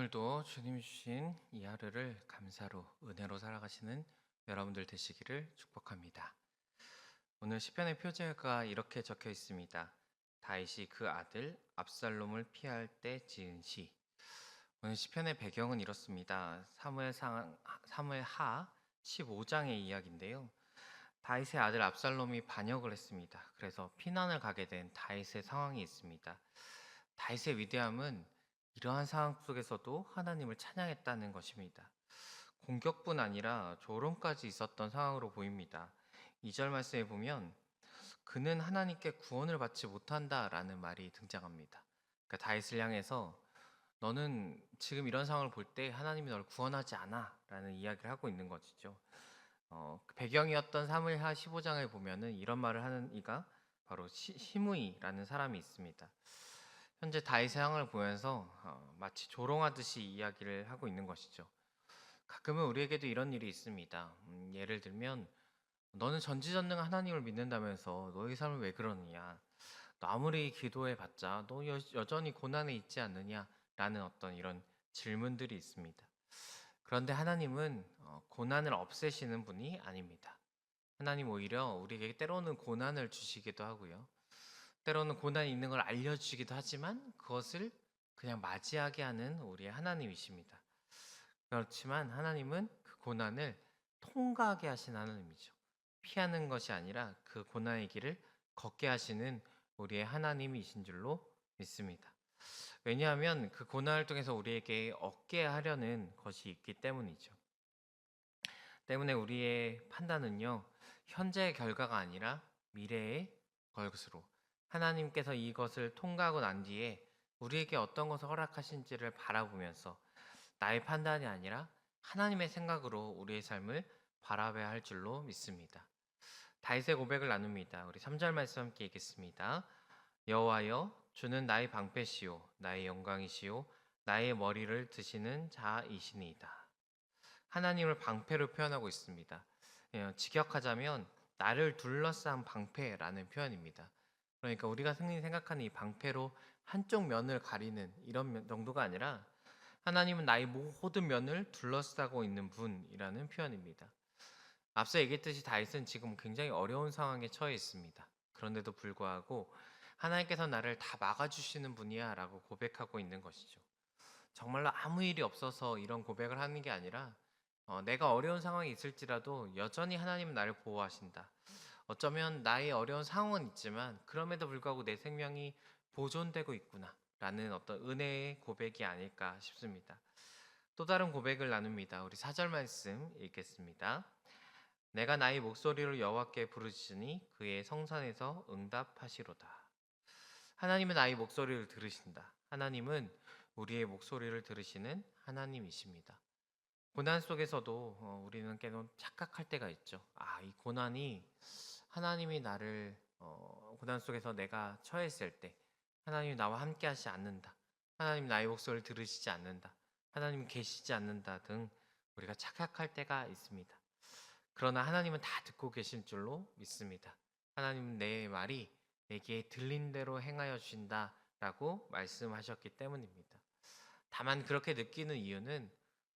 오늘도 주님이 주신 이 하루를 감사로 은혜로 살아가시는 여러분들 되시기를 축복합니다. 오늘 시편의 표제가 이렇게 적혀 있습니다. 다윗이 그 아들 압살롬을 피할 때 지은 시. 오늘 시편의 배경은 이렇습니다. 사무엘하 15장의 이야기인데요. 다윗의 아들 압살롬이 반역을 했습니다. 그래서 피난을 가게 된 다윗의 상황이 있습니다. 다윗의 위대함은 이러한 상황 속에서도 하나님을 찬양했다는 것입니다. 공격뿐 아니라 조롱까지 있었던 상황으로 보입니다. 2절 말씀에 보면 그는 하나님께 구원을 받지 못한다라는 말이 등장합니다. 그러니까 다윗을 향해서 너는 지금 이런 상황을 볼 때 하나님이 너를 구원하지 않아라는 이야기를 하고 있는 것이죠. 그 배경이었던 사무엘하 15장을 보면은 이런 말을 하는 이가 바로 시므이라는 사람이 있습니다. 현재 다윗의 상황을 보면서 마치 조롱하듯이 이야기를 하고 있는 것이죠. 가끔은 우리에게도 이런 일이 있습니다. 예를 들면 너는 전지전능한 하나님을 믿는다면서 너의 삶을 왜 그러느냐? 너 아무리 기도해봤자 너 여전히 고난에 있지 않느냐? 라는 어떤 이런 질문들이 있습니다. 그런데 하나님은 고난을 없애시는 분이 아닙니다. 하나님 오히려 우리에게 때로는 고난을 주시기도 하고요. 때로는 고난이 있는 걸 알려주시기도 하지만 그것을 그냥 맞이하게 하는 우리의 하나님이십니다. 그렇지만 하나님은 그 고난을 통과하게 하신 하나님이죠. 피하는 것이 아니라 그 고난의 길을 걷게 하시는 우리의 하나님이신 줄로 믿습니다. 왜냐하면 그 고난을 통해서 우리에게 얻게 하려는 것이 있기 때문이죠. 때문에 우리의 판단은요, 현재의 결과가 아니라 미래의 것으로 하나님께서 이것을 통과하고 난 뒤에 우리에게 어떤 것을 허락하신지를 바라보면서 나의 판단이 아니라 하나님의 생각으로 우리의 삶을 바라봐야 할 줄로 믿습니다. 다윗의 고백을 나눕니다. 우리 3절 말씀 함께 읽겠습니다. 여호와여 주는 나의 방패시요 나의 영광이시요 나의 머리를 드시는 자이시니이다. 하나님을 방패로 표현하고 있습니다. 직역하자면 나를 둘러싼 방패라는 표현입니다. 그러니까 우리가 흔히 생각하는 이 방패로 한쪽 면을 가리는 이런 정도가 아니라 하나님은 나의 모든 면을 둘러싸고 있는 분이라는 표현입니다. 앞서 얘기했듯이 다윗은 지금 굉장히 어려운 상황에 처해 있습니다. 그런데도 불구하고 하나님께서 나를 다 막아주시는 분이야 라고 고백하고 있는 것이죠. 정말로 아무 일이 없어서 이런 고백을 하는 게 아니라 내가 어려운 상황이 있을지라도 여전히 하나님은 나를 보호하신다. 어쩌면 나의 어려운 상황은 있지만 그럼에도 불구하고 내 생명이 보존되고 있구나 라는 어떤 은혜의 고백이 아닐까 싶습니다. 또 다른 고백을 나눕니다. 우리 4절 말씀 읽겠습니다. 내가 나의 목소리로 여호와께 부르짖으니 그의 성산에서 응답하시로다. 하나님은 나의 목소리를 들으신다. 하나님은 우리의 목소리를 들으시는 하나님이십니다. 고난 속에서도 우리는 깨끔 착각할 때가 있죠. 이 고난이 하나님이 나를 고난 속에서 내가 처했을 때 하나님이 나와 함께 하시지 않는다. 하나님 나의 목소리를 들으시지 않는다. 하나님 계시지 않는다 등 우리가 착각할 때가 있습니다. 그러나 하나님은 다 듣고 계실 줄로 믿습니다. 하나님은 내 말이 내게 들린 대로 행하여 주신다라고 말씀하셨기 때문입니다. 다만 그렇게 느끼는 이유는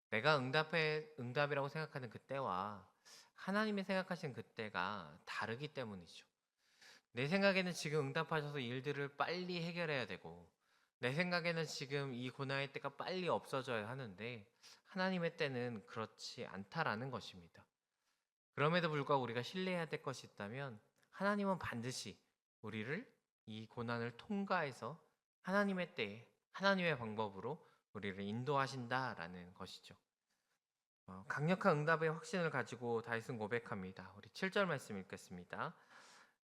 내가 응답이라고 생각하는 그때와 하나님이 생각하시는 그때가 다르기 때문이죠. 내 생각에는 지금 응답하셔서 일들을 빨리 해결해야 되고 내 생각에는 지금 이 고난의 때가 빨리 없어져야 하는데 하나님의 때는 그렇지 않다라는 것입니다. 그럼에도 불구하고 우리가 신뢰해야 될 것이 있다면 하나님은 반드시 우리를 이 고난을 통과해서 하나님의 때에 하나님의 방법으로 우리를 인도하신다라는 것이죠. 강력한 응답의 확신을 가지고 다윗은 고백합니다. 우리 7절 말씀 읽겠습니다.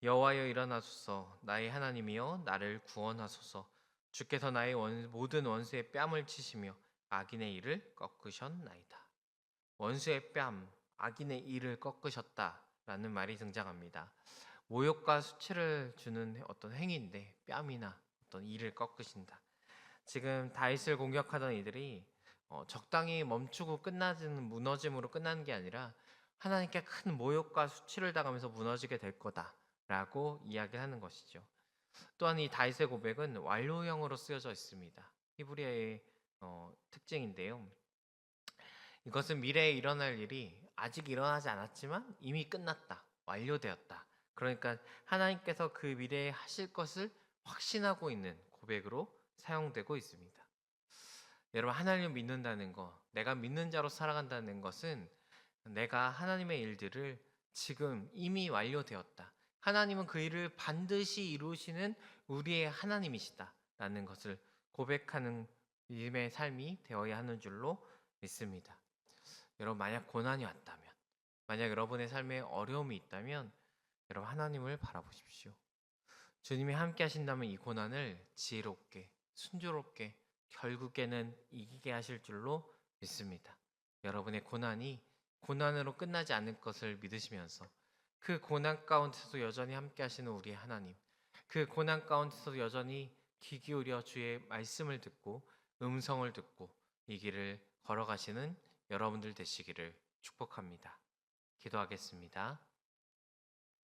여호와여 일어나소서 나의 하나님이여 나를 구원하소서 주께서 나의 모든 원수의 뺨을 치시며 악인의 일을 꺾으셨나이다. 원수의 뺨, 악인의 일을 꺾으셨다라는 말이 등장합니다. 모욕과 수치를 주는 어떤 행위인데 뺨이나 어떤 일을 꺾으신다. 지금 다윗을 공격하던 이들이 적당히 멈추고 끝나지는 무너짐으로 끝나는 게 아니라 하나님께 큰 모욕과 수치를 당하면서 무너지게 될 거다라고 이야기하는 것이죠. 또한 이 다윗의 고백은 완료형으로 쓰여져 있습니다. 히브리어의 특징인데요. 이것은 미래에 일어날 일이 아직 일어나지 않았지만 이미 끝났다, 완료되었다. 그러니까 하나님께서 그 미래에 하실 것을 확신하고 있는 고백으로 사용되고 있습니다. 여러분, 하나님을 믿는다는 것, 내가 믿는 자로 살아간다는 것은 내가 하나님의 일들을 지금 이미 완료되었다. 하나님은 그 일을 반드시 이루시는 우리의 하나님이시다라는 것을 고백하는 믿음의 삶이 되어야 하는 줄로 믿습니다. 여러분, 만약 고난이 왔다면, 만약 여러분의 삶에 어려움이 있다면 여러분, 하나님을 바라보십시오. 주님이 함께 하신다면 이 고난을 지혜롭게, 순조롭게, 결국에는 이기게 하실 줄로 믿습니다. 여러분의 고난이 고난으로 끝나지 않을 것을 믿으시면서 그 고난 가운데서도 여전히 함께 하시는 우리의 하나님, 그 고난 가운데서도 여전히 귀 기울여 주의 말씀을 듣고 음성을 듣고 이 길을 걸어가시는 여러분들 되시기를 축복합니다. 기도하겠습니다.